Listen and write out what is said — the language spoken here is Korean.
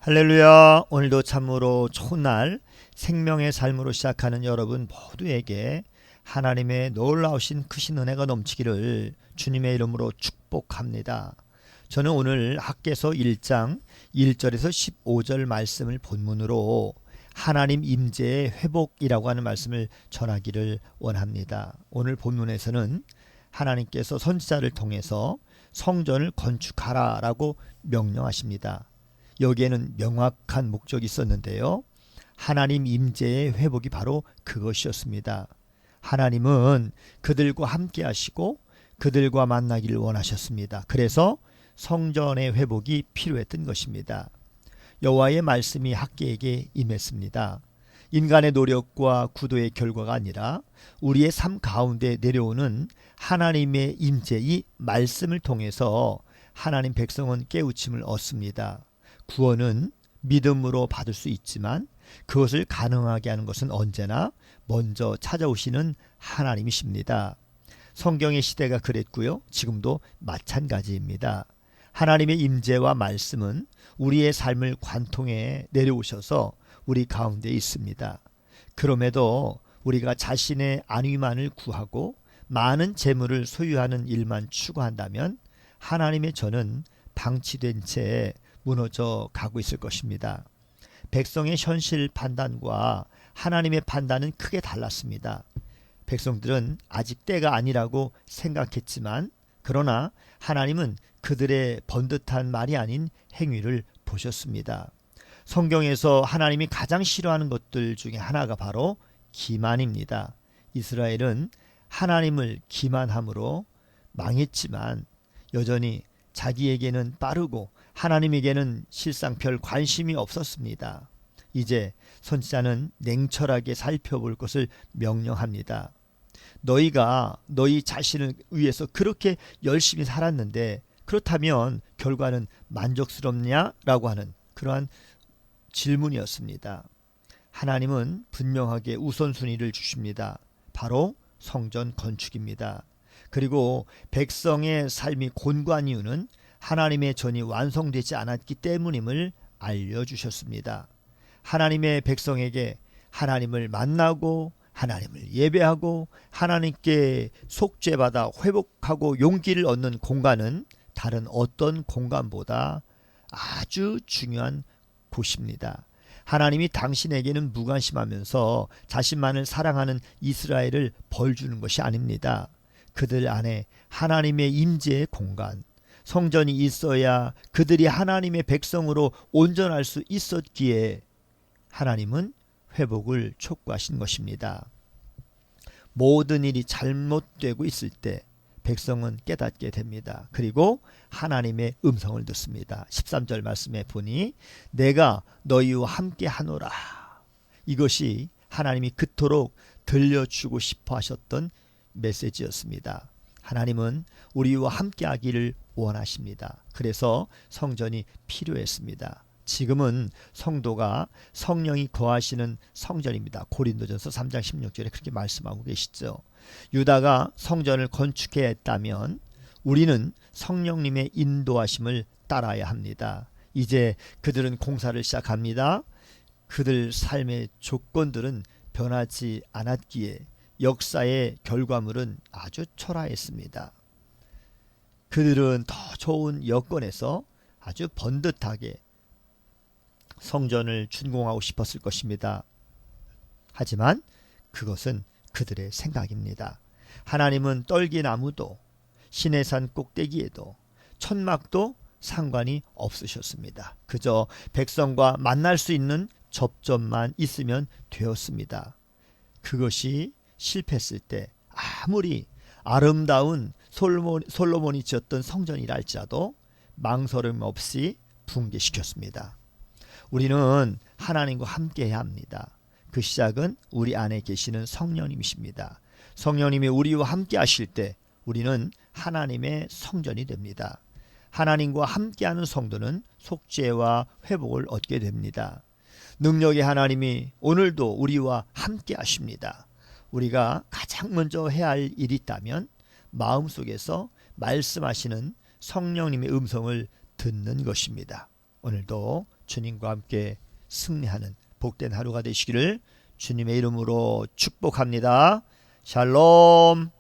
할렐루야. 오늘도 참으로 좋은 날 생명의 삶으로 시작하는 여러분 모두에게 하나님의 놀라우신 크신 은혜가 넘치기를 주님의 이름으로 축복합니다. 저는 오늘 학개서 1장 1절에서 15절 말씀을 본문으로 하나님 임재의 회복이라고 하는 말씀을 전하기를 원합니다. 오늘 본문에서는 하나님께서 선지자를 통해서 성전을 건축하라 라고 명령하십니다. 여기에는 명확한 목적이 있었는데요. 하나님 임재의 회복이 바로 그것이었습니다. 하나님은 그들과 함께 하시고 그들과 만나기를 원하셨습니다. 그래서 성전의 회복이 필요했던 것입니다. 여호와의 말씀이 학개에게 임했습니다. 인간의 노력과 구도의 결과가 아니라 우리의 삶 가운데 내려오는 하나님의 임재, 이 말씀을 통해서 하나님 백성은 깨우침을 얻습니다. 구원은 믿음으로 받을 수 있지만 그것을 가능하게 하는 것은 언제나 먼저 찾아오시는 하나님이십니다. 성경의 시대가 그랬고요. 지금도 마찬가지입니다. 하나님의 임재와 말씀은 우리의 삶을 관통해 내려오셔서 우리 가운데 있습니다. 그럼에도 우리가 자신의 안위만을 구하고 많은 재물을 소유하는 일만 추구한다면 하나님의 전은 방치된 채 무너져 가고 있을 것입니다. 백성의 현실 판단과 하나님의 판단은 크게 달랐습니다. 백성들은 아직 때가 아니라고 생각했지만 그러나 하나님은 그들의 번듯한 말이 아닌 행위를 보셨습니다. 성경에서 하나님이 가장 싫어하는 것들 중에 하나가 바로 기만입니다. 이스라엘은 하나님을 기만함으로 망했지만 여전히 자기에게는 빠르고 하나님에게는 실상 별 관심이 없었습니다. 이제 선지자는 냉철하게 살펴볼 것을 명령합니다. 너희가 너희 자신을 위해서 그렇게 열심히 살았는데 그렇다면 결과는 만족스럽냐? 라고 하는 그러한 질문이었습니다. 하나님은 분명하게 우선순위를 주십니다. 바로 성전 건축입니다. 그리고 백성의 삶이 곤고한 이유는 하나님의 전이 완성되지 않았기 때문임을 알려주셨습니다. 하나님의 백성에게 하나님을 만나고 하나님을 예배하고 하나님께 속죄받아 회복하고 용기를 얻는 공간은 다른 어떤 공간보다 아주 중요한 곳입니다. 하나님이 당신에게는 무관심하면서 자신만을 사랑하는 이스라엘을 벌주는 것이 아닙니다. 그들 안에 하나님의 임재의 공간, 성전이 있어야 그들이 하나님의 백성으로 온전할 수 있었기에 하나님은 회복을 촉구하신 것입니다. 모든 일이 잘못되고 있을 때 백성은 깨닫게 됩니다. 그리고 하나님의 음성을 듣습니다. 13절 말씀에 보니 내가 너희와 함께 하노라. 이것이 하나님이 그토록 들려주고 싶어 하셨던 메시지였습니다. 하나님은 우리와 함께 하기를 원하십니다. 그래서 성전이 필요했습니다. 지금은 성도가 성령이 거하시는 성전입니다. 고린도전서 3장 16절에 그렇게 말씀하고 계시죠. 유다가 성전을 건축해야 했다면 우리는 성령님의 인도하심을 따라야 합니다. 이제 그들은 공사를 시작합니다. 그들 삶의 조건들은 변하지 않았기에 역사의 결과물은 아주 초라했습니다. 그들은 더 좋은 여건에서 아주 번듯하게 성전을 준공하고 싶었을 것입니다. 하지만 그것은 그들의 생각입니다. 하나님은 떨기나무도 시내산 꼭대기에도 천막도 상관이 없으셨습니다. 그저 백성과 만날 수 있는 접점만 있으면 되었습니다. 그것이 실패했을 때 아무리 아름다운 솔로몬이 지었던 성전이라 할지라도 망설임 없이 붕괴시켰습니다. 우리는 하나님과 함께 해야 합니다. 그 시작은 우리 안에 계시는 성령님이십니다. 성령님이 우리와 함께 하실 때 우리는 하나님의 성전이 됩니다. 하나님과 함께하는 성도는 속죄와 회복을 얻게 됩니다. 능력의 하나님이 오늘도 우리와 함께 하십니다. 우리가 가장 먼저 해야 할 일이 있다면 마음속에서 말씀하시는 성령님의 음성을 듣는 것입니다. 오늘도 주님과 함께 승리하는 복된 하루가 되시기를 주님의 이름으로 축복합니다. 샬롬.